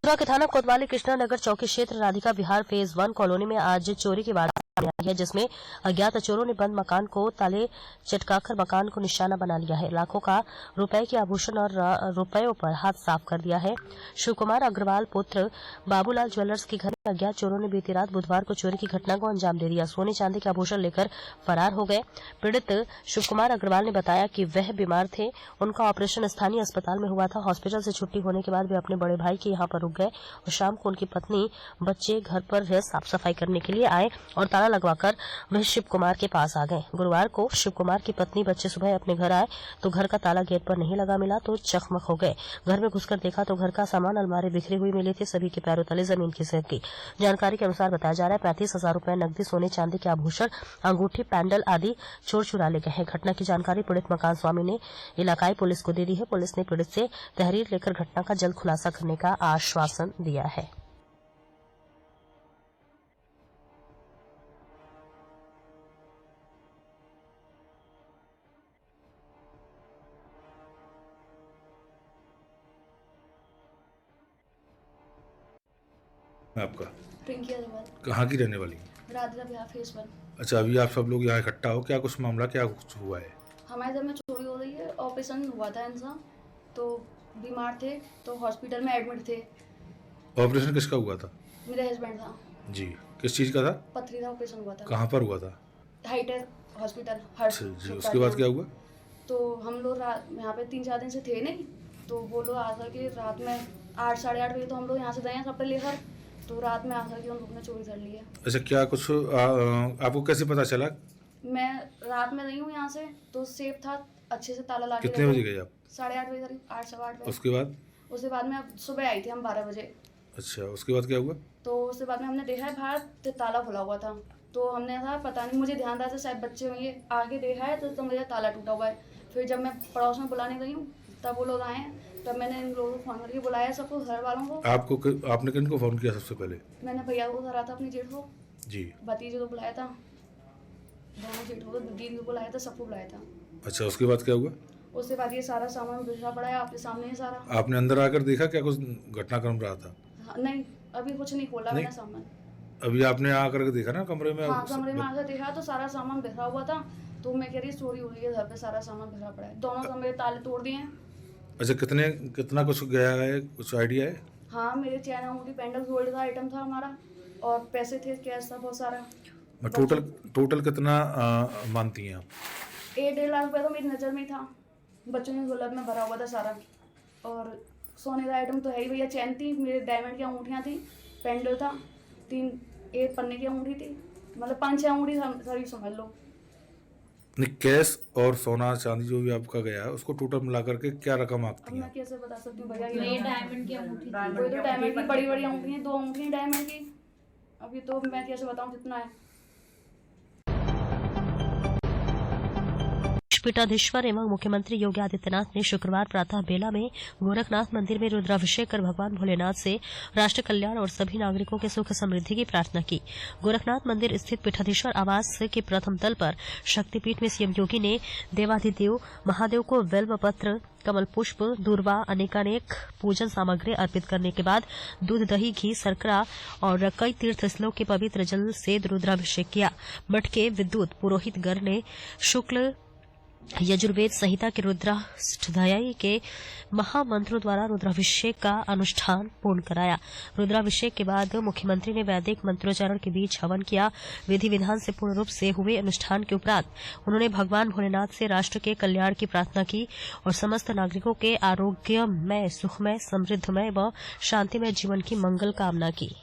मथुरा के थाना कोतवाली कृष्णा नगर चौकी क्षेत्र राधिका विहार फेज 1 कॉलोनी में आज चोरी की वारदात सामने आई है, जिसमें अज्ञात चोरों ने बंद मकान को ताले चटकाकर मकान को निशाना बना लिया है। लाखों का रुपए के आभूषण और रुपयों पर हाथ साफ कर दिया है। शिव कुमार अग्रवाल पुत्र बाबूलाल ज्वेलर्स के घर में अज्ञात चोरों ने बीती रात बुधवार को चोरी की घटना को अंजाम दे दिया। सोने चांदी के आभूषण लेकर फरार हो गए। पीड़ित शिव कुमार अग्रवाल ने बताया कि वह बीमार थे। उनका ऑपरेशन स्थानीय अस्पताल में हुआ था। हॉस्पिटल से छुट्टी होने के बाद वे अपने बड़े भाई के यहाँ पर रुक गए और शाम को उनकी पत्नी बच्चे घर पर साफ सफाई करने के लिए आए और ताला लगवाकर वह शिव कुमार के पास आ गए। गुरुवार को शिव कुमार की पत्नी बच्चे सुबह अपने घर आए तो घर का ताला गेट पर नहीं लगा मिला तो चकमक हो गए। घर में घुसकर देखा तो घर का सामान अलमारी बिखरी हुई मिली थी। सभी के पैरों तले जमीन खिसक गई। जानकारी के अनुसार बताया जा रहा है 35,000 रुपए नकदी, सोने चांदी के आभूषण, अंगूठी, पैंडल आदि चोर चुरा ले गए हैं। घटना की जानकारी पीड़ित मकान स्वामी ने इलाकाई पुलिस को दे दी है। पुलिस ने पीड़ित से तहरीर लेकर घटना का जल्द खुलासा करने का आश्वासन दिया है। आपका पिंकी अग्रवाल, कहाँ की रहने वाली है? राधिका विहार फेज 1। अच्छा, अभी आप सब लोग यहाँ इकट्ठा हो, क्या कुछ मामला क्या कुछ हुआ है? हमारे घर में चोरी हो रही है। ऑपरेशन हुआ था इनका, तो बीमार थे तो हॉस्पिटल में एडमिट थे। ऑपरेशन किसका हुआ था? मेरे हस्बैंड था। जी, किस चीज़ का था? पथरी का ऑपरेशन हुआ था। कहाँ पर हुआ था? हाईटेक हॉस्पिटल अच्छा जी, उसके बाद क्या हुआ? तो हम लोग यहाँ पे 3-4 दिन से थे नहीं, तो वो लोग आकर के रात में 8 साढ़े 8 बजे तो हम लोग यहाँ से गए हैं सब पे लेकर, तो रात में आकर के उन लोगों ने चोरी कर ली है। अच्छा, क्या कुछ आपको कैसे पता चला? मैं रात में गई हूँ यहाँ से, तो सेफ था, अच्छे से ताला लगा के कितने बजे गए आप? 8:30 बजे करीब, 8 सवा 8 बजे। उसके बाद? उसके बाद में सुबह आई थी हम 12 बजे। अच्छा, उसके बाद क्या हुआ? तो उसके बाद में हमने देखा है बाहर तो ताला खुला हुआ था, तो हमने कहा पता नहीं, मुझे ध्यान था तो शायद बच्चे होंगे, आगे देखा है तो मुझे ताला टूटा हुआ है। फिर जब मैं पड़ोस में बुलाने गई हूँ तब वो लोग आए हैं, तब मैंने इन लोगों को फ़ोन करके बुलाया, सबको, घर वालों को। आपने किनको फ़ोन किया सबसे पहले? मैंने भैया को करा था, अपनी जेठ को जी, भतीजे को बुलाया था, दोनों जेठ को, दीदी को बुलाया था, सबको बुलाया था। अच्छा, उसके बाद क्या हुआ? उसके बाद ये सारा सामान बिखरा पड़ा है आपके सामने ही सारा। आपने अंदर आकर देखा क्या कुछ घटनाक्रम रहा था? हाँ, नहीं, अभी कुछ नहीं खोला मैंने सामान। अभी आपने आकर के देखा ना कमरे में? हाँ, कमरे में आकर देखा तो सारा सामान बिखरा हुआ था, तो मैं कह रही चोरी हो गई है, घर पे सारा सामान बिखरा पड़ा है। दोनों कमरे ताले तोड़ दिए हैं। अच्छा, कितना कुछ गया है, कुछ आइडिया है? हाँ, मेरे चैन अंगूठी पैंडल गोल्ड का आइटम था हमारा, और पैसे थे, कैश था बहुत सारा। टोटल कितना मानती हैं आप? 1-1.5 लाख रुपए तो मेरी नज़र में ही था। बच्चों की गुलाब में भरा हुआ था सारा, और सोने का आइटम तो है ही भैया। चैन थी, मेरे डायमंड की अंगूठियाँ थी, पैंडल था, 1 पन्ने की अंगूठी थी, मतलब 5-6 अंगूठी सही समझ लो। नहीं, कैश और सोना चांदी जो भी आपका गया है उसको टोटल मिला करके क्या रकम अब आती है? मैं कैसे बता सकती हूँ भैया? ये डायमंड की अंगूठी थी। वही तो डायमंड की बड़ी बड़ी अंगूठी हैं, 2 अंगूठी डायमंड की। अभी तो मैं कैसे बताऊँ कितना है। पीठाधीश्वर एवं मुख्यमंत्री योगी आदित्यनाथ ने शुक्रवार प्रातः बेला में गोरखनाथ मंदिर में रुद्राभिषेक कर भगवान भोलेनाथ से राष्ट्र कल्याण और सभी नागरिकों के सुख समृद्धि की प्रार्थना की। गोरखनाथ मंदिर स्थित पीठाधीश्वर आवास के प्रथम तल पर शक्तिपीठ में सीएम योगी ने देवाधिदेव महादेव को बेल्व पत्र, कमल पुष्प, दूर्वा, अनेकानेक पूजन सामग्री अर्पित करने के बाद दूध, दही, घी, शर्करा और कई तीर्थ स्थलों के पवित्र जल से रुद्राभिषेक किया। मठ के विद्युत पुरोहित गण ने शुक्ल यजुर्वेद संहिता के रुद्राष्टध्यायी के महामंत्रों द्वारा रुद्राभिषेक का अनुष्ठान पूर्ण कराया। रुद्राभिषेक के बाद मुख्यमंत्री ने वैदिक मंत्रोच्चारण के बीच हवन किया। विधि विधान से पूर्ण रूप से हुए अनुष्ठान के उपरांत उन्होंने भगवान भोलेनाथ से राष्ट्र के कल्याण की प्रार्थना की और समस्त नागरिकों के आरोग्यमय, सुखमय, समृद्धमय व शांतिमय जीवन की मंगल कामना की।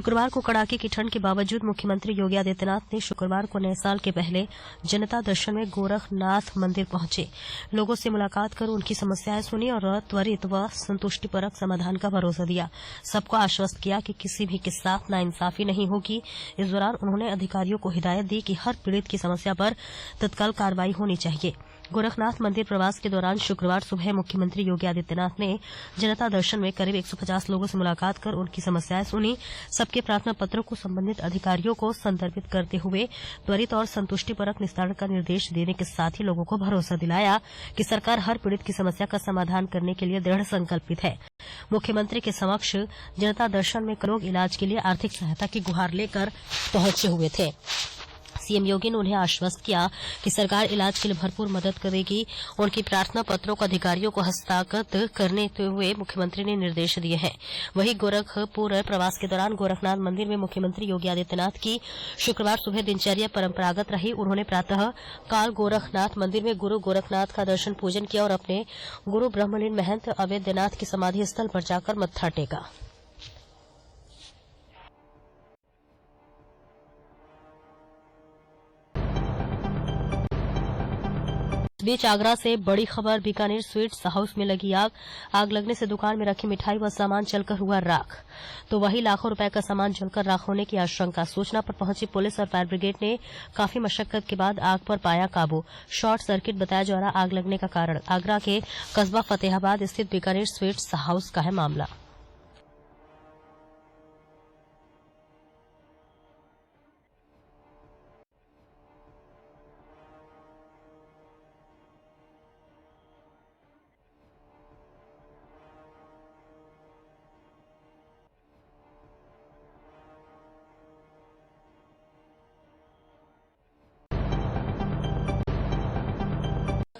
शुक्रवार को कड़ाके की ठंड के बावजूद मुख्यमंत्री योगी आदित्यनाथ ने शुक्रवार को नए साल के पहले जनता दर्शन में गोरखनाथ मंदिर पहुंचे। लोगों से मुलाकात कर उनकी समस्याएं सुनी और त्वरित व संतुष्टिपरक समाधान का भरोसा दिया। सबको आश्वस्त किया कि किसी भी के साथ नाइंसाफी नहीं होगी। इस दौरान उन्होंने अधिकारियों को हिदायत दी कि हर पीड़ित की समस्या पर तत्काल कार्रवाई होनी चाहिए। गोरखनाथ मंदिर प्रवास के दौरान शुक्रवार सुबह मुख्यमंत्री योगी आदित्यनाथ ने जनता दर्शन में करीब 150 लोगों से मुलाकात कर उनकी समस्याएं सुनी। सबके प्रार्थना पत्रों को संबंधित अधिकारियों को संदर्भित करते हुए त्वरित और संतुष्टिपरक निस्तारण का निर्देश देने के साथ ही लोगों को भरोसा दिलाया कि सरकार हर पीड़ित की समस्या का समाधान करने के लिए दृढ़ संकल्पित है। मुख्यमंत्री के समक्ष जनता दर्शन में लोग इलाज के लिए आर्थिक सहायता की गुहार लेकर पहुंचे हुए थे। सीएम योगी ने उन्हें आश्वस्त किया कि सरकार इलाज के लिए भरपूर मदद करेगी। उनकी प्रार्थना पत्रों को अधिकारियों को हस्तांतरित करने हुए मुख्यमंत्री ने निर्देश दिए हैं। वहीं गोरखपुर प्रवास के दौरान गोरखनाथ मंदिर में मुख्यमंत्री योगी आदित्यनाथ की शुक्रवार सुबह दिनचर्या परंपरागत रही। उन्होंने प्रातः काल गोरखनाथ मंदिर में गुरु गोरखनाथ का दर्शन पूजन किया और अपने गुरु ब्रह्मलीन महंत अवैधनाथ की समाधि स्थल पर जाकर मत्था टेका। इस बीच आगरा से बड़ी खबर, बीकानेर स्वीट्स हाउस में लगी आग। आग लगने से दुकान में रखी मिठाई व सामान जलकर हुआ राख, तो वहीं लाखों रुपए का सामान जलकर राख होने की आशंका। सूचना पर पहुंची पुलिस और फायर ब्रिगेड ने काफी मशक्कत के बाद आग पर पाया काबू। शॉर्ट सर्किट बताया जा रहा आग लगने का कारण। आगरा के कस्बा फतेहाबाद स्थित बीकानेर स्वीट्स हाउस का है मामला।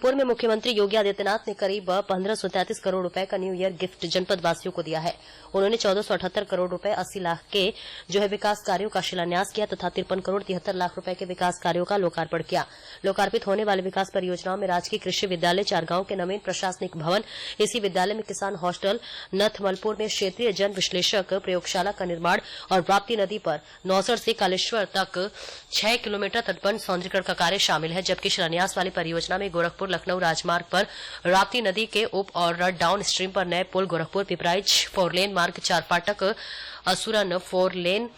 पूर्व में मुख्यमंत्री योगी आदित्यनाथ ने करीब 1533 करोड़ रुपए का न्यू ईयर गिफ्ट जनपद वासियों को दिया है। उन्होंने 1478 करोड़ रुपए 80 लाख के विकास कार्यों का शिलान्यास किया तथा 53 करोड़ 73 लाख रुपए के विकास कार्यों का लोकार्पण किया। लोकार्पित होने वाले विकास परियोजनाओं में राजकीय कृषि विद्यालय चारगांव के नवीन प्रशासनिक भवन, इसी विद्यालय में किसान हॉस्टल, नथमलपुर में क्षेत्रीय जन विश्लेषक प्रयोगशाला का निर्माण और राप्ती नदी पर नौसर से कालेश्वर तक 6 किलोमीटर तटबंध सौंदर्यीकरण का कार्य शामिल है। जबकि शिलान्यास वाली परियोजना में गोरखपुर लखनऊ राजमार्ग पर राप्ती नदी के उप और डाउन स्ट्रीम पर नए पुल, गोरखपुर पिपराइच 4 लेन मार्ग, 4 फाटक, असुरन 4 लेन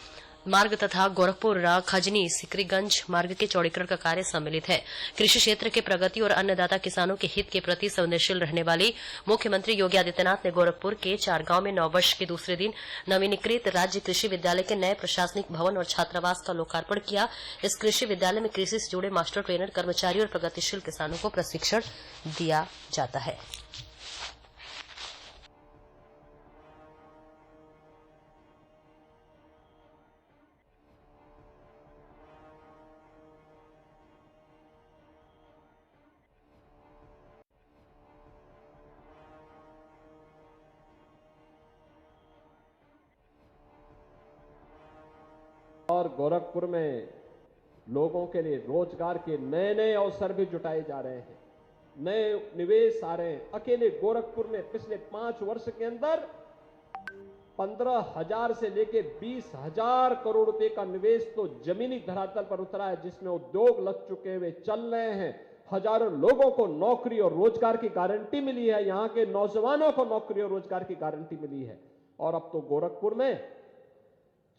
मार्ग तथा गोरखपुर खजनी सिकरीगंज मार्ग के चौड़ीकरण का कार्य सम्मिलित है। कृषि क्षेत्र के प्रगति और अन्नदाता किसानों के हित के प्रति संवेदनशील रहने वाली मुख्यमंत्री योगी आदित्यनाथ ने गोरखपुर के चारगांव में नववर्ष के दूसरे दिन नवीनीकृत राज्य कृषि विद्यालय के नए प्रशासनिक भवन और छात्रावास का लोकार्पण किया। इस कृषि विद्यालय में कृषि से जुड़े मास्टर ट्रेनर, कर्मचारी और प्रगतिशील किसानों को प्रशिक्षण दिया जाता है। और गोरखपुर में लोगों के लिए रोजगार के नए नए अवसर भी जुटाए जा रहे हैं, नए निवेश आ रहे हैं। अकेले गोरखपुर में पिछले 5 वर्ष के अंदर 15,000 से लेकर 20,000 करोड़ रुपए का निवेश तो जमीनी धरातल पर उतरा है, जिसमें उद्योग लग चुके हुए चल रहे हैं। हजारों लोगों को नौकरी और रोजगार की गारंटी मिली है, यहां के नौजवानों को नौकरी और रोजगार की गारंटी मिली है। और अब तो गोरखपुर में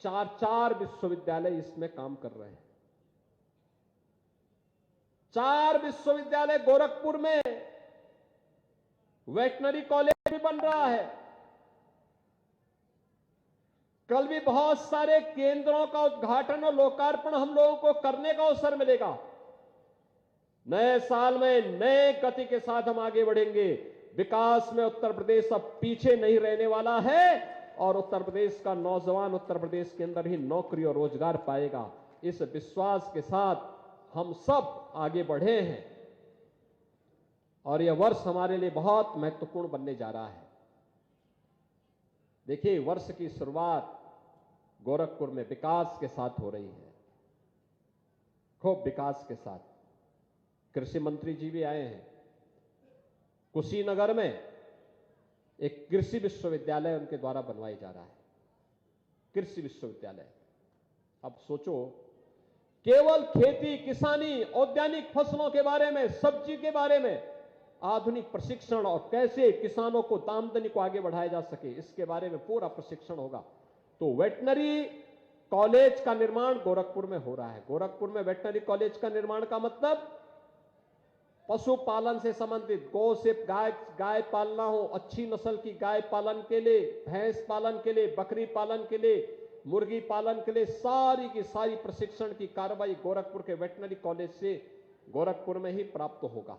4 विश्वविद्यालय इसमें काम कर रहे हैं। 4 विश्वविद्यालय गोरखपुर में, वेटनरी कॉलेज भी बन रहा है। कल भी बहुत सारे केंद्रों का उद्घाटन और लोकार्पण हम लोगों को करने का अवसर मिलेगा। नए साल में नए गति के साथ हम आगे बढ़ेंगे। विकास में उत्तर प्रदेश अब पीछे नहीं रहने वाला है और उत्तर प्रदेश का नौजवान उत्तर प्रदेश के अंदर ही नौकरी और रोजगार पाएगा। इस विश्वास के साथ हम सब आगे बढ़े हैं और यह वर्ष हमारे लिए बहुत महत्वपूर्ण बनने जा रहा है। देखिए, वर्ष की शुरुआत गोरखपुर में विकास के साथ हो रही है, खूब विकास के साथ। कृषि मंत्री जी भी आए हैं। कुशीनगर में एक कृषि विश्वविद्यालय उनके द्वारा बनवाया जा रहा है। कृषि विश्वविद्यालय। अब सोचो, केवल खेती, किसानी, औद्यानिक फसलों के बारे में, सब्जी के बारे में आधुनिक प्रशिक्षण और कैसे किसानों को आमदनी को आगे बढ़ाया जा सके, इसके बारे में पूरा प्रशिक्षण होगा। तो वेटनरी कॉलेज का निर्माण गोरखपुर में हो रहा है। गोरखपुर में वेटनरी कॉलेज का निर्माण का मतलब पशुपालन से संबंधित, गौ से गाय पालना हो, अच्छी नस्ल की गाय पालन के लिए, भैंस पालन के लिए, बकरी पालन के लिए, मुर्गी पालन के लिए सारी की सारी प्रशिक्षण की कार्रवाई गोरखपुर के वेटनरी कॉलेज से गोरखपुर में ही प्राप्त होगा।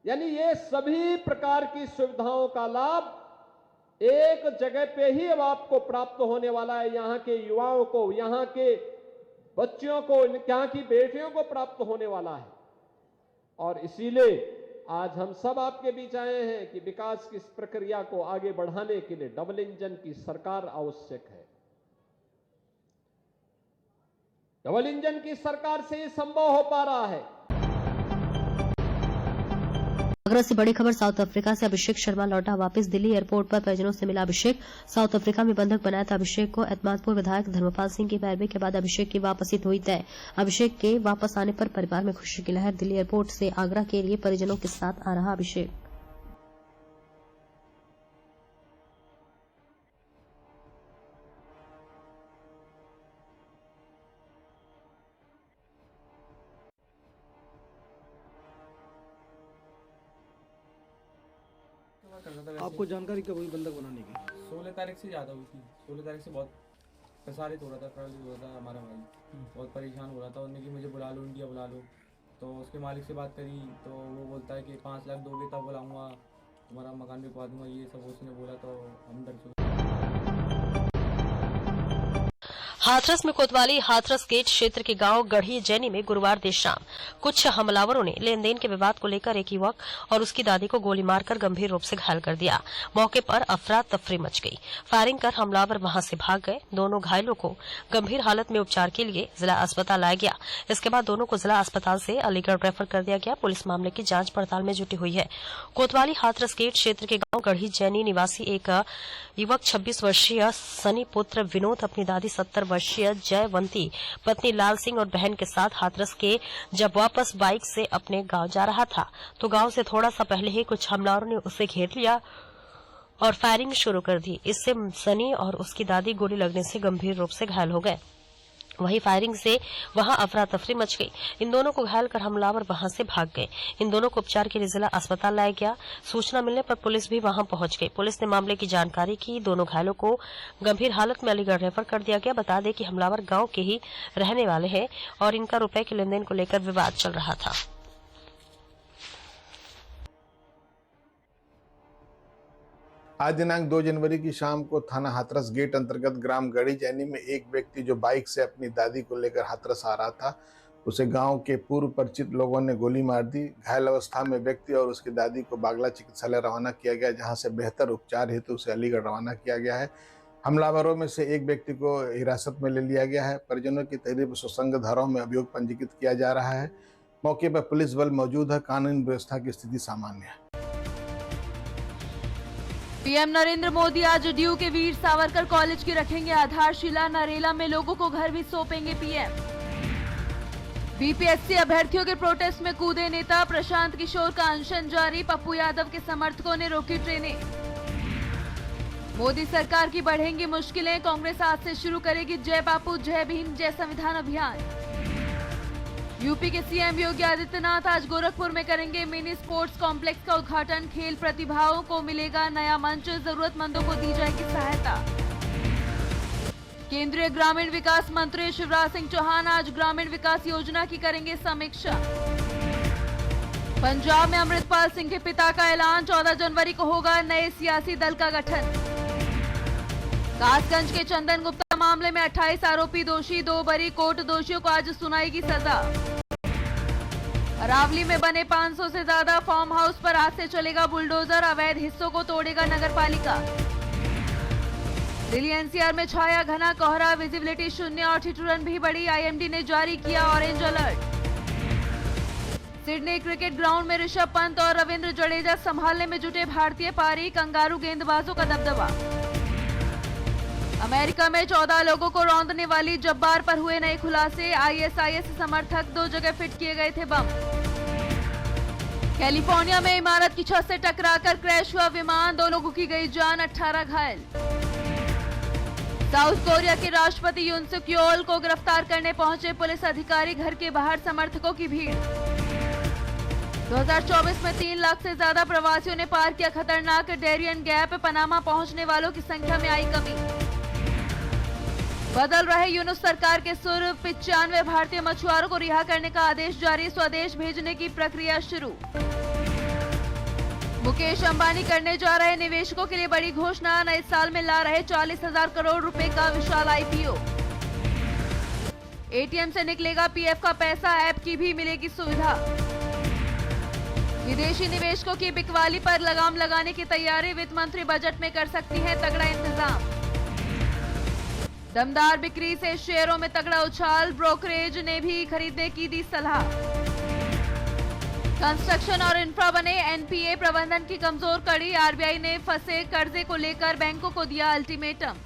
यानी ये सभी प्रकार की सुविधाओं का लाभ एक जगह पे ही अब आपको प्राप्त होने वाला है। यहां के युवाओं को, यहां के बच्चियों को, यहां की बेटियों को प्राप्त होने वाला है। और इसीलिए आज हम सब आपके बीच आए हैं कि विकास की इस प्रक्रिया को आगे बढ़ाने के लिए डबल इंजन की सरकार आवश्यक है। डबल इंजन की सरकार से ये संभव हो पा रहा है। आगरा से बड़ी खबर, साउथ अफ्रीका से अभिषेक शर्मा लौटा वापस। दिल्ली एयरपोर्ट पर परिजनों से मिला अभिषेक। साउथ अफ्रीका में बंधक बनाया था अभिषेक को। एतमादपुर विधायक धर्मपाल सिंह की पैरवी के बाद अभिषेक की वापसी हुई तय। अभिषेक के वापस आने पर परिवार में खुशी की लहर। दिल्ली एयरपोर्ट से आगरा के लिए परिजनों के साथ आ रहा अभिषेक। आपको जानकारी कब हुई बंधक बनाने की? 16 तारीख से ज़्यादा हुई थी। 16 तारीख से बहुत प्रसारित हो रहा था, प्रभावित हो रहा था। हमारा भाई बहुत परेशान हो रहा था, उन्होंने कि मुझे बुला लो, इंडिया बुला लो। तो उसके मालिक से बात करी तो वो बोलता है कि 5 लाख दोगे तब बुलाऊँगा, तुम्हारा मकान भी पा दूँगा, ये सब उसने बोला। तो हम डर चुके। हाथरस में कोतवाली हाथरस गेट क्षेत्र के गांव गढ़ी जैनी में गुरुवार देर शाम कुछ हमलावरों ने लेन देन के विवाद को लेकर एक युवक और उसकी दादी को गोली मारकर गंभीर रूप से घायल कर दिया। मौके पर अफरा तफरी मच गई। फायरिंग कर हमलावर वहां से भाग गए। दोनों घायलों को गंभीर हालत में उपचार के लिए जिला अस्पताल लाया गया। इसके बाद दोनों को जिला अस्पताल से अलीगढ़ रेफर कर दिया गया। पुलिस मामले की जांच पड़ताल में जुटी हुई है। कोतवाली हाथरस गेट क्षेत्र के गांव गढ़ी जैनी निवासी एक युवक 26 वर्षीय सनी पुत्र विनोद अपनी दादी 70 वर्षीय जयवंती पत्नी लाल सिंह और बहन के साथ हाथरस के जब वापस बाइक से अपने गांव जा रहा था तो गांव से थोड़ा सा पहले ही कुछ हमलावरों ने उसे घेर लिया और फायरिंग शुरू कर दी। इससे सनी और उसकी दादी गोली लगने से गंभीर रूप से घायल हो गए। वहीं फायरिंग से वहां अफरा तफरी मच गई। इन दोनों को घायल कर हमलावर वहां से भाग गए। इन दोनों को उपचार के लिए जिला अस्पताल लाया गया। सूचना मिलने पर पुलिस भी वहां पहुंच गई। पुलिस ने मामले की जानकारी की। दोनों घायलों को गंभीर हालत में अलीगढ़ रेफर कर दिया गया। बता दें कि हमलावर गांव के ही रहने वाले हैं और इनका रुपए के लेनदेन को लेकर विवाद चल रहा था। आज दिनांक 2 जनवरी की शाम को थाना हाथरस गेट अंतर्गत ग्राम गढ़ी जैनी में एक व्यक्ति जो बाइक से अपनी दादी को लेकर हाथरस आ रहा था, उसे गांव के पूर्व परिचित लोगों ने गोली मार दी। घायल अवस्था में व्यक्ति और उसकी दादी को बागला चिकित्सालय रवाना किया गया, जहां से बेहतर उपचार हेतु उसे अलीगढ़ रवाना किया गया है। हमलावरों में से एक व्यक्ति को हिरासत में ले लिया गया है। परिजनों की तहरीर सुसंगत धाराओं में अभियोग पंजीकृत किया जा रहा है। मौके पर पुलिस बल मौजूद है। कानून व्यवस्था की स्थिति सामान्य है। पीएम नरेंद्र मोदी आज ड्यू के वीर सावरकर कॉलेज की रखेंगे आधारशिला। नरेला में लोगों को घर भी सौंपेंगे पीएम। बीपीएससी अभ्यर्थियों के प्रोटेस्ट में कूदे नेता। प्रशांत किशोर का अनशन जारी। पप्पू यादव के समर्थकों ने रोकी ट्रेनें। मोदी सरकार की बढ़ेंगी मुश्किलें। कांग्रेस आज से शुरू करेगी जय बापू जय भीम जय संविधान अभियान। यूपी के सीएम योगी आदित्यनाथ आज गोरखपुर में करेंगे मिनी स्पोर्ट्स कॉम्प्लेक्स का उद्घाटन। खेल प्रतिभाओं को मिलेगा नया मंच। जरूरतमंदों को दी जाएगी सहायता। केंद्रीय ग्रामीण विकास मंत्री शिवराज सिंह चौहान आज ग्रामीण विकास योजना की करेंगे समीक्षा। पंजाब में अमृतपाल सिंह के पिता का ऐलान। 14 जनवरी को होगा नए सियासी दल का गठन। कासगंज के चंदन गुप्ता मामले में 28 आरोपी दोषी, 2 बरी। कोर्ट दोषियों को आज सुनाएगी सजा। अरावली में बने 500 से ज्यादा फार्म हाउस पर आज से चलेगा बुलडोजर। अवैध हिस्सों को तोड़ेगा नगरपालिका। दिल्ली एनसीआर में छाया घना कोहरा। विजिबिलिटी 0 और ठिठुरन भी बढ़ी। आईएमडी ने जारी किया orange alert. Sydney cricket ground में ऋषभ पंत और रविंद्र जडेजा संभालने में जुटे भारतीय पारी। कंगारू गेंदबाजों का दबदबा। अमेरिका में 14 लोगों को रौंदने वाली जब्बार पर हुए नए खुलासे। आईएसआईएस समर्थक 2 जगह फिट किए गए थे बम। कैलिफोर्निया में इमारत की छत से टकराकर क्रैश हुआ विमान, 2 लोगों की गई जान, 18 घायल। साउथ कोरिया के राष्ट्रपति यून सुक योल को गिरफ्तार करने पहुंचे पुलिस अधिकारी, घर के बाहर समर्थकों की भीड़। 2024 में 3 लाख से ज्यादा प्रवासियों ने पार किया खतरनाक डेरियन गैप, पनामा पहुंचने वालों की संख्या में आई कमी। बदल रहे यूनुस सरकार के सुर, 95 भारतीय मछुआरों को रिहा करने का आदेश जारी, स्वदेश भेजने की प्रक्रिया शुरू। मुकेश अंबानी करने जा रहे निवेशकों के लिए बड़ी घोषणा, नए साल में ला रहे 40,000 करोड़ रुपए का विशाल आईपीओ। एटीएम से निकलेगा पीएफ का पैसा, ऐप की भी मिलेगी सुविधा। विदेशी निवेशकों की बिकवाली पर लगाम लगाने की तैयारी, वित्त मंत्री बजट में कर सकती है तगड़ा इंतजाम। दमदार बिक्री से शेयरों में तगड़ा उछाल, ब्रोकरेज ने भी खरीदने की दी सलाह। कंस्ट्रक्शन और इंफ्रा बने एनपीए प्रबंधन की कमजोर कड़ी, आरबीआई ने फंसे कर्जे को लेकर बैंकों को दिया अल्टीमेटम।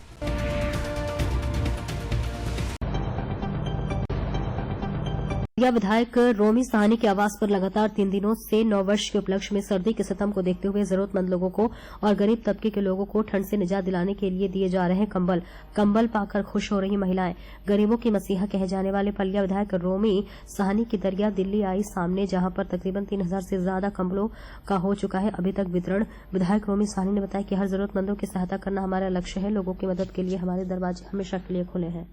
बलिया विधायक रोमी साहनी के आवास पर लगातार 3 दिनों से नववर्ष के उपलक्ष्य में सर्दी के सितम को देखते हुए जरूरतमंद लोगों को और गरीब तबके के लोगों को ठंड से निजात दिलाने के लिए दिए जा रहे कंबल पाकर खुश हो रही महिलाएं। गरीबों की मसीहा कहे जाने वाले बलिया विधायक रोमी साहनी की दरिया दिल्ली आई सामने, जहां पर तकरीबन 3000 से ज्यादा कंबलों का हो चुका है अभी तक वितरण। विधायक रोमी साहनी ने बताया कि हर जरूरतमंदों की सहायता करना हमारा लक्ष्य है। लोगों की मदद के लिए हमारे दरवाजे हमेशा के लिए खुले हैं।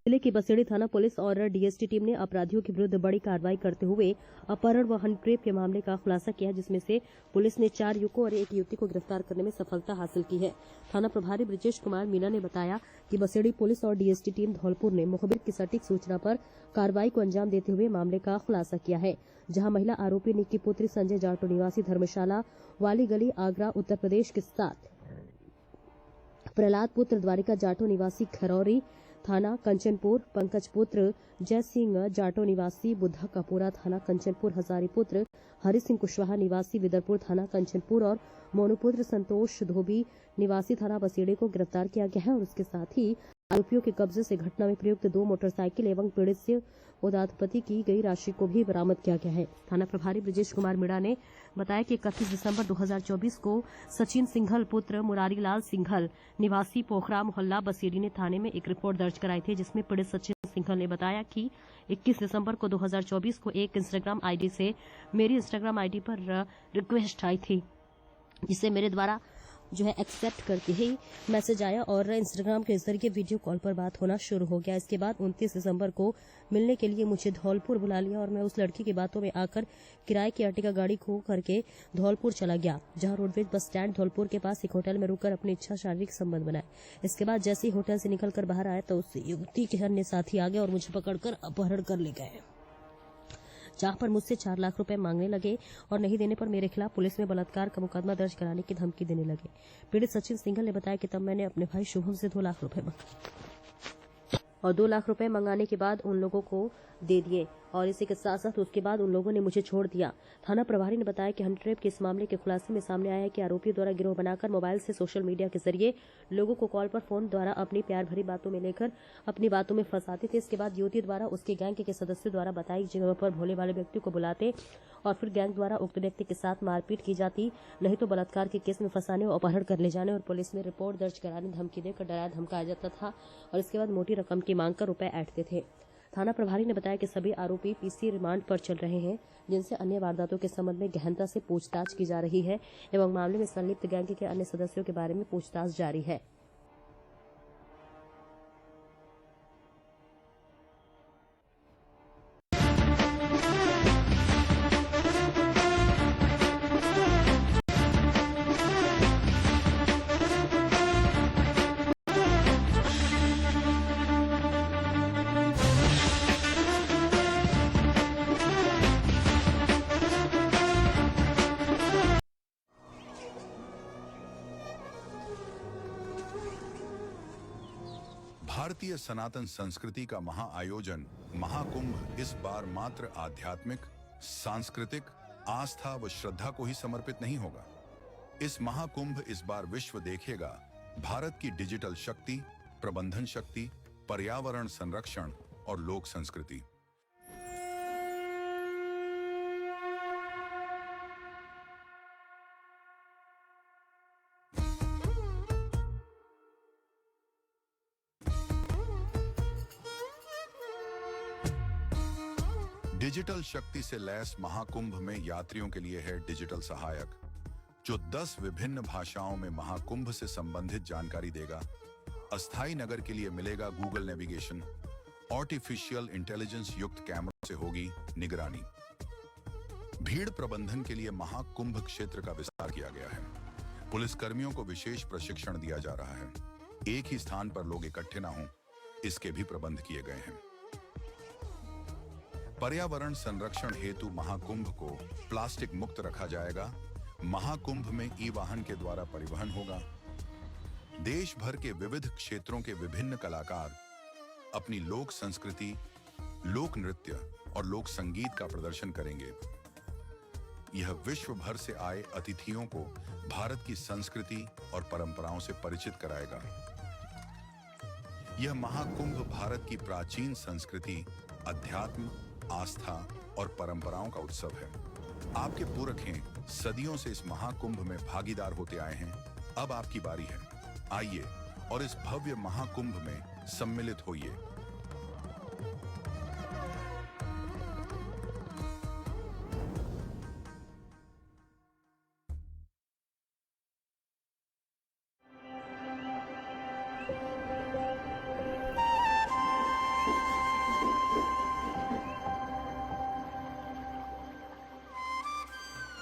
जिले की बसेड़ी थाना पुलिस और डीएसटी टीम ने अपराधियों के विरुद्ध बड़ी कार्रवाई करते हुए अपहरण व हनी ट्रेप के मामले का खुलासा किया, जिसमें से पुलिस ने 4 युवकों और 1 युवती को गिरफ्तार करने में सफलता हासिल की है। थाना प्रभारी ब्रजेश कुमार मीना ने बताया कि बसेड़ी पुलिस और डीएसटी टीम धौलपुर ने मुखबिर की सटीक सूचना पर कार्रवाई को अंजाम देते हुए मामले का खुलासा किया है, जहां महिला आरोपी निक्की पुत्री संजय जाटो निवासी धर्मशाला वाली गली आगरा उत्तर प्रदेश के साथ प्रहलाद पुत्र द्वारिका जाटो निवासी खरौरी थाना कंचनपुर, पंकज पुत्र जय सिंह जाटो निवासी बुद्धा कपूरा थाना कंचनपुर, हजारी पुत्र हरि सिंह कुशवाहा निवासी विदरपुर थाना कंचनपुर और मोनुपुत्र संतोष धोबी निवासी थाना बसेड़े को गिरफ्तार किया गया है और उसके साथ ही आरोपियों के कब्जे से घटना में प्रयुक्त 2 मोटरसाइकिल एवं पीड़ित से उदात्पति की गई राशि को भी बरामद किया गया है। थाना प्रभारी ब्रजेश कुमार मीणा ने बताया कि 31 दिसंबर 2024 को सचिन सिंघल पुत्र मुरारीलाल सिंघल निवासी पोखरा मोहल्ला बसेड़ी ने थाने में एक रिपोर्ट दर्ज कराई थी, जिसमें पीड़ित सचिन सिंघल ने बताया कि 21 दिसंबर को 2024 को एक इंस्टाग्राम आईडी से मेरी इंस्टाग्राम आईडी पर रिक्वेस्ट आई थी, जिसे मेरे द्वारा एक्सेप्ट करके ही मैसेज आया और इंस्टाग्राम के जरिए वीडियो कॉल पर बात होना शुरू हो गया। इसके बाद 29 दिसंबर को मिलने के लिए मुझे धौलपुर बुला लिया और मैं उस लड़की की बातों में आकर किराए की अर्टिगा गाड़ी खो करके धौलपुर चला गया, जहां रोडवेज बस स्टैंड धौलपुर के पास एक होटल में रुककर अपनी इच्छा शारीरिक संबंध बनाए। इसके बाद जैसे ही होटल से निकलकर बाहर आया तो उस युवती के अन्य साथी आ गए और मुझे पकड़कर अपहरण कर ले गए, जहां पर मुझसे 4 लाख रुपए मांगने लगे और नहीं देने पर मेरे खिलाफ पुलिस में बलात्कार का मुकदमा दर्ज कराने की धमकी देने लगे। पीड़ित सचिन सिंघल ने बताया कि तब मैंने अपने भाई शुभम से 2 लाख रुपए मांगे और 2 लाख रुपए मंगाने के बाद उन लोगों को दे दिए और इसी के साथ साथ उसके बाद उन लोगों ने मुझे छोड़ दिया। थाना प्रभारी ने बताया कि हनी ट्रैप के इस मामले के खुलासे में सामने आया है कि आरोपियों द्वारा गिरोह बनाकर मोबाइल से सोशल मीडिया के जरिए लोगों को कॉल पर फोन द्वारा अपनी प्यार भरी बातों में लेकर अपनी बातों में फंसाते थे। इसके बाद युवती द्वारा उसके गैंग के सदस्यों द्वारा बताई जगह पर भोले वाले व्यक्ति को बुलाते और फिर गैंग द्वारा उक्त व्यक्ति के साथ मारपीट की जाती, नहीं तो बलात्कार के केस में फंसाने और अपहरण कर ले जाने और पुलिस में रिपोर्ट दर्ज कराने धमकी देकर डराया धमकाया जाता था और इसके बाद मोटी रकम की मांग कर रुपए ऐंठते थे। थाना प्रभारी ने बताया कि सभी आरोपी पीसी रिमांड पर चल रहे हैं, जिनसे अन्य वारदातों के संबंध में गहनता से पूछताछ की जा रही है एवं मामले में संलिप्त गैंग के अन्य सदस्यों के बारे में पूछताछ जारी है। भारतीय सनातन संस्कृति का महाआयोजन महाकुंभ इस बार मात्र आध्यात्मिक, सांस्कृतिक, आस्था व श्रद्धा को ही समर्पित नहीं होगा। इस महाकुंभ इस बार विश्व देखेगा भारत की डिजिटल शक्ति, प्रबंधन शक्ति, पर्यावरण संरक्षण और लोक संस्कृति। डिजिटल शक्ति से लैस महाकुंभ में यात्रियों के लिए है डिजिटल सहायक, जो 10 विभिन्न भाषाओं में महाकुंभ से संबंधित जानकारी देगा। अस्थायी नगर के लिए मिलेगा गूगल नेविगेशन, आर्टिफिशियल इंटेलिजेंस युक्त कैमरों से होगी निगरानी। भीड़ प्रबंधन के लिए महाकुंभ क्षेत्र का विस्तार किया गया है। पुलिसकर्मियों को विशेष प्रशिक्षण दिया जा रहा है। एक ही स्थान पर लोग इकट्ठे ना हों, इसके भी प्रबंध किए गए हैं। पर्यावरण संरक्षण हेतु महाकुंभ को प्लास्टिक मुक्त रखा जाएगा। महाकुंभ में ई-वाहन के द्वारा परिवहन होगा। देश भर के विविध क्षेत्रों के विभिन्न कलाकार अपनी लोक संस्कृति, लोक नृत्य और लोक संगीत का प्रदर्शन करेंगे। यह विश्व भर से आए अतिथियों को भारत की संस्कृति और परंपराओं से परिचित कराएगा। यह महाकुंभ भारत की प्राचीन संस्कृति, अध्यात्म, आस्था और परंपराओं का उत्सव है। आपके पुरखें सदियों से इस महाकुंभ में भागीदार होते आए हैं। अब आपकी बारी है। आइए और इस भव्य महाकुंभ में सम्मिलित होइए।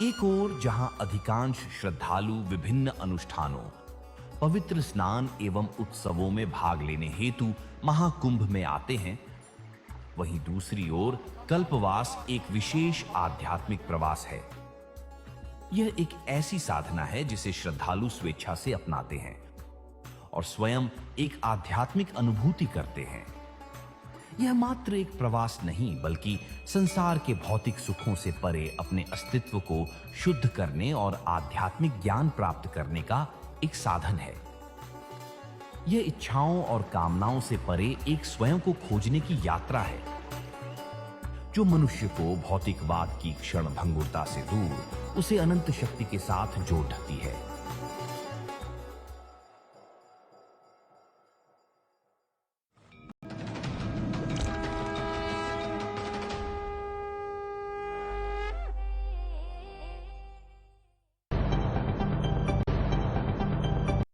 एक ओर जहां अधिकांश श्रद्धालु विभिन्न अनुष्ठानों, पवित्र स्नान एवं उत्सवों में भाग लेने हेतु महाकुंभ में आते हैं, वहीं दूसरी ओर कल्पवास एक विशेष आध्यात्मिक प्रवास है। यह एक ऐसी साधना है जिसे श्रद्धालु स्वेच्छा से अपनाते हैं और स्वयं एक आध्यात्मिक अनुभूति करते हैं। यह मात्र एक प्रवास नहीं बल्कि संसार के भौतिक सुखों से परे अपने अस्तित्व को शुद्ध करने और आध्यात्मिक ज्ञान प्राप्त करने का एक साधन है। यह इच्छाओं और कामनाओं से परे एक स्वयं को खोजने की यात्रा है, जो मनुष्य को भौतिकवाद की क्षण भंगुरता से दूर उसे अनंत शक्ति के साथ जोड़ ढकती है।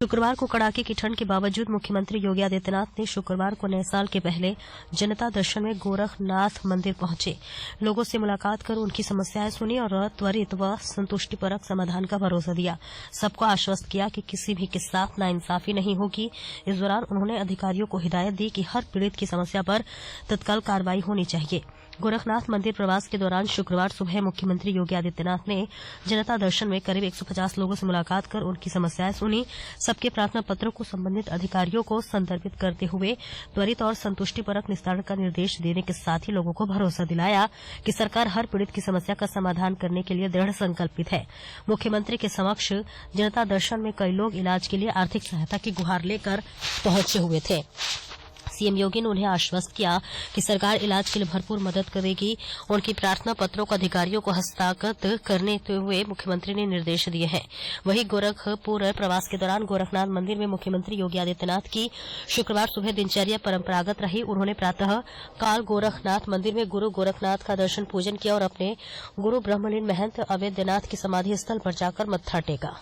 शुक्रवार को कड़ाके की ठंड के बावजूद मुख्यमंत्री योगी आदित्यनाथ ने शुक्रवार को नए साल के पहले जनता दर्शन में गोरखनाथ मंदिर पहुंचे। लोगों से मुलाकात कर उनकी समस्याएं सुनी और त्वरित व संतुष्टिपरक समाधान का भरोसा दिया। सबको आश्वस्त किया कि किसी भी के साथ नाइंसाफी नहीं होगी। इस दौरान उन्होंने अधिकारियों को हिदायत दी कि हर पीड़ित की समस्या पर तत्काल कार्रवाई होनी चाहिए। गोरखनाथ मंदिर प्रवास के दौरान शुक्रवार सुबह मुख्यमंत्री योगी आदित्यनाथ ने जनता दर्शन में करीब 150 लोगों से मुलाकात कर उनकी समस्याएं सुनी। सबके प्रार्थना पत्रों को संबंधित अधिकारियों को संदर्भित करते हुए त्वरित और संतुष्टिपरक निस्तारण का निर्देश देने के साथ ही लोगों को भरोसा दिलाया कि सरकार हर पीड़ित की समस्या का समाधान करने के लिए दृढ़ संकल्पित है। मुख्यमंत्री के समक्ष जनता दर्शन में कई लोग इलाज के लिए आर्थिक सहायता की गुहार लेकर पहुंचे हुए थे। सीएम योगी ने उन्हें आश्वस्त किया कि सरकार इलाज के लिए भरपूर मदद करेगी। उनकी प्रार्थना पत्रों को अधिकारियों को हस्तांतरित करने हुए मुख्यमंत्री ने निर्देश दिए हैं। वहीं गोरखपुर प्रवास के दौरान गोरखनाथ मंदिर में मुख्यमंत्री योगी आदित्यनाथ की शुक्रवार सुबह दिनचर्या परंपरागत रही। उन्होंने प्रातः काल गोरखनाथ मंदिर में गुरु गोरखनाथ का दर्शन पूजन किया और अपने गुरु ब्रह्मलीन महंत अवैधनाथ की समाधि स्थल पर जाकर मत्था टेका।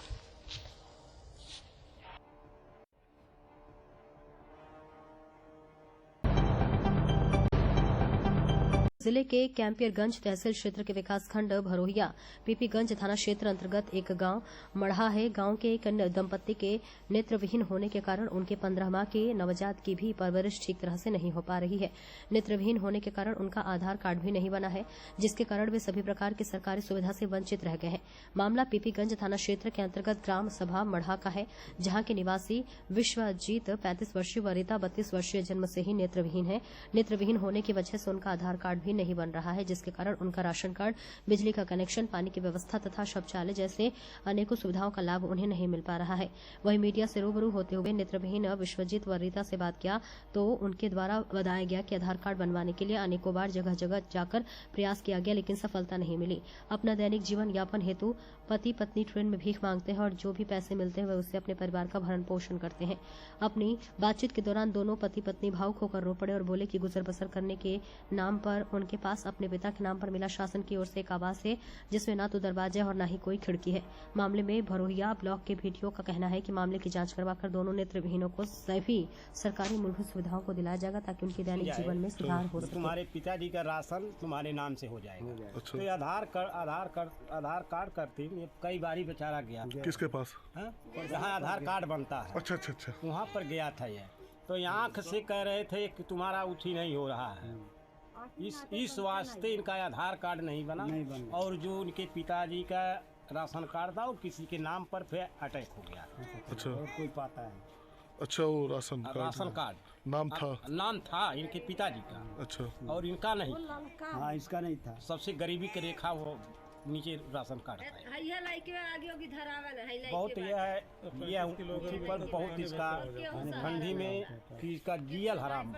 जिले के कैंपियरगंज तहसील क्षेत्र के विकासखंड भरोहिया पीपीगंज थाना क्षेत्र अंतर्गत एक गांव मढ़ा है। गांव के एक दंपत्ति के नेत्रविहीन होने के कारण उनके 15 माह के नवजात की भी परवरिश ठीक तरह से नहीं हो पा रही है। नेत्रविहीन होने के कारण उनका आधार कार्ड भी नहीं बना है, जिसके कारण वे सभी प्रकार की सरकारी सुविधा से वंचित रह गए हैं। मामला पीपीगंज थाना क्षेत्र के अंतर्गत ग्राम सभा मढ़ा का है, जहां के निवासी विश्वजीत 35 वर्षीय व रीता 32 वर्षीय जन्म से ही नेत्रविहीन है। नेत्रविहीन होने की वजह से उनका आधार कार्ड भी नहीं बन रहा है, जिसके कारण उनका राशन कार्ड, बिजली का कनेक्शन, पानी की व्यवस्था तथा शौचालय जैसे अनेकों सुविधाओं का लाभ उन्हें नहीं मिल पा रहा है। वहीं मीडिया से रूबरू होते हुए नेत्रविहीन विश्वजीत व रीता से बात किया तो उनके द्वारा बताया गया कि आधार कार्ड बनवाने के लिए अनेकों बार जगह जगह जाकर प्रयास किया गया, लेकिन सफलता नहीं मिली। अपना दैनिक जीवन यापन हेतु पति पत्नी ट्रेन में भीख मांगते हैं और जो भी पैसे मिलते हैं वह उससे अपने परिवार का भरण पोषण करते हैं। अपनी बातचीत के दौरान दोनों पति पत्नी भावुक होकर रो पड़े और बोले कि गुजर बसर करने के नाम पर उनके पास अपने पिता के नाम पर मिला शासन की ओर से एक आवास है, जिसमें ना तो दरवाजा और ना ही कोई खिड़की है। मामले में भरोहिया ब्लॉक के बीडीओ का कहना है कि मामले की जांच करवाकर दोनों नेत्रविहीनों को सभी सरकारी मूलभूत सुविधाओं को दिलाया जाएगा ताकि उनके दैनिक जीवन में सुधार हो सके। तुम्हारे पिताजी का राशन तुम्हारे नाम से हो जाएगा। अच्छा। तो आधार कार्ड करती कई बारी बेचारा गया। किसके पास? जहाँ आधार कार्ड बनता है, अच्छा अच्छा अच्छा, वहाँ पर गया था ये। तो आँख से कह रहे थे कि तुम्हारा उठी नहीं हो रहा है, इस वास्ते इनका आधार कार्ड नहीं बना। और जो उनके पिताजी का राशन कार्ड था वो किसी के नाम पर फिर अटैक हो गया। अच्छा, और कोई पाता है। अच्छा, वो राशन कार्ड नाम था इनके पिताजी का। अच्छा, और इनका नहीं था। हाँ, इसका नहीं था। सबसे गरीबी की रेखा वो नीचे राशन कार्ड था। बहुत यह उठी पर बहुत इसका ठंडी में इसका जीएल हराम।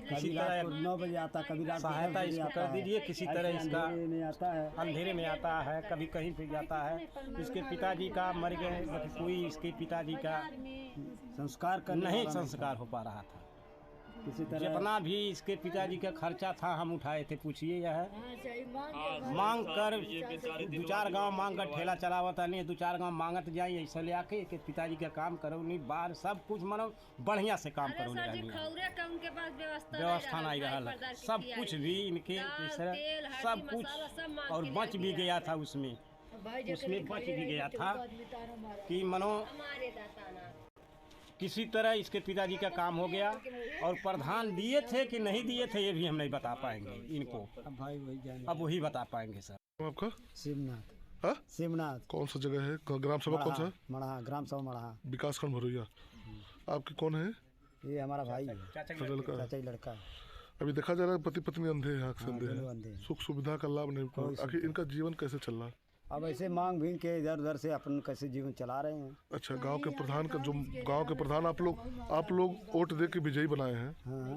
किसी तरह 9 बजे आता, कभी सहायता इसको कर दीजिए, किसी तरह इसका अंधेरे में आता है, कभी कहीं पे जाता है। इसके पिताजी का मर गए, कोई इसके पिताजी का संस्कार हो पा रहा था। किसी तरह जितना भी इसके पिताजी का खर्चा था हम उठाए थे। पूछिए यह मांग कर 2-4 गांव मांग कर ठेला चलावता नहीं, 2-4 गांव मांगत जाए ऐसा ले आके कि पिताजी का काम करो नहीं, बाहर सब कुछ मनो बढ़िया से काम करो नहीं, व्यवस्था नहीं रहा, सब कुछ भी इनके सब कुछ। और बच भी गया था उसमें बच भी गया था कि मनो किसी तरह इसके पिताजी का काम हो गया। और प्रधान दिए थे कि नहीं दिए थे ये भी हम नहीं बता पाएंगे इनको। अब वही बता पाएंगे सर। आपका शिवनाथ। शिवनाथ कौन सा जगह है? ग्राम सभा कौन सा? मढ़ा, ग्राम सभा मढ़ा, विकासखंड भरोहिया। आपके कौन है? ये हमारा भाई चाचा ही लड़का। अभी देखा जा रहा है पति पत्नी अंधे हैं, आँख से अंधे हैं, सुख सुविधा का लाभ नहीं। आखिर इनका जीवन कैसे चल रहा है? अब ऐसे मांग भींग के इधर उधर से अपन कैसे जीवन चला रहे हैं। अच्छा, गांव के प्रधान का जो गांव के प्रधान आप लोग वोट दे के विजयी बनाए हैं। हाँ।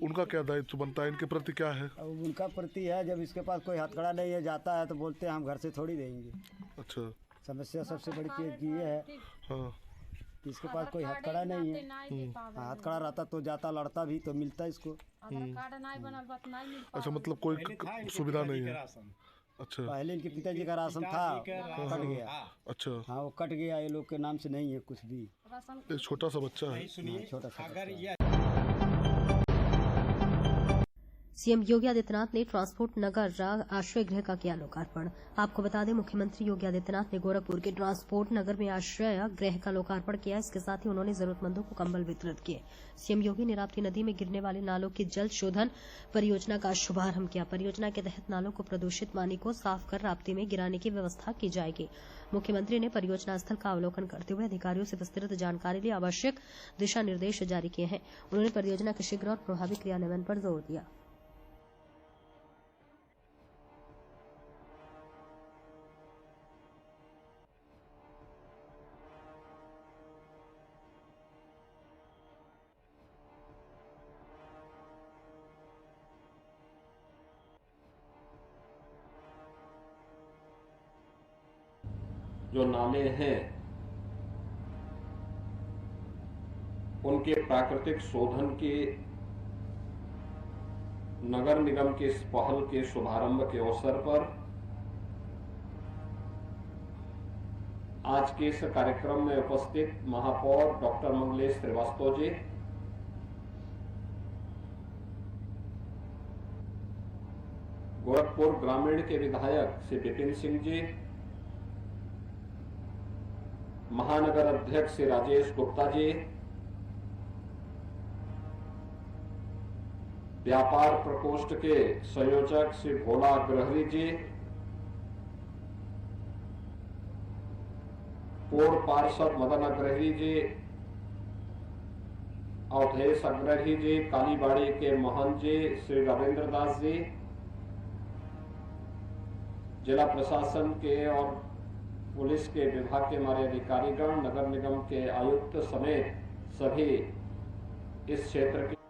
उनका क्या दायित्व बनता है? इनके प्रति क्या है? अब उनका प्रति है, जब इसके पास कोई हथकड़ा नहीं है जाता है तो बोलते हैं हम घर से थोड़ी देंगे। अच्छा, समस्या सबसे बड़ी चीज ये है। हाँ, इसके पास कोई हथकड़ा नहीं है। हथकड़ा रहता तो जाता, लड़ता भी तो मिलता इसको। अच्छा, मतलब कोई सुविधा नहीं है। अच्छा, पहले इनके पिताजी का राशन था, कट गया। अच्छा, हाँ, वो कट गया, ये लोग के नाम से नहीं है कुछ भी। एक छोटा सा बच्चा है। छोटा सा। सीएम योगी आदित्यनाथ ने ट्रांसपोर्ट नगर आश्रय गृह का किया लोकार्पण। आपको बता दें, मुख्यमंत्री योगी आदित्यनाथ ने गोरखपुर के ट्रांसपोर्ट नगर में आश्रय गृह का लोकार्पण किया। इसके साथ ही उन्होंने जरूरतमंदों को कंबल वितरित किए। सीएम योगी ने राप्ती नदी में गिरने वाले नालों की जल शोधन परियोजना का शुभारंभ किया। परियोजना के तहत नालों को प्रदूषित पानी को साफ कर राप्ती में गिराने की व्यवस्था की जाएगी। मुख्यमंत्री ने परियोजना स्थल का अवलोकन करते हुए अधिकारियों से विस्तृत जानकारी ली, आवश्यक दिशा निर्देश जारी किए हैं। उन्होंने परियोजना के शीघ्र और प्रभावी क्रियान्वयन पर जोर दिया। जो नाले हैं उनके प्राकृतिक शोधन के नगर निगम के इस पहल के शुभारंभ के अवसर पर आज के इस कार्यक्रम में उपस्थित महापौर डॉक्टर मंगलेश श्रीवास्तव जी, गोरखपुर ग्रामीण के विधायक श्री विपिन सिंह जी, महानगर अध्यक्ष श्री राजेश गुप्ता जी, व्यापार प्रकोष्ठ के संयोजक श्री भोला अग्रहरी जी, पूर्व पार्षद मदन अग्रहरी जी, अवधेश अग्रही जी, कालीबाड़ी के महंत जी श्री रविंद्र दास जी, जिला प्रशासन के और पुलिस के विभाग के हमारे अधिकारीगण, नगर निगम के आयुक्त समेत सभी इस क्षेत्र के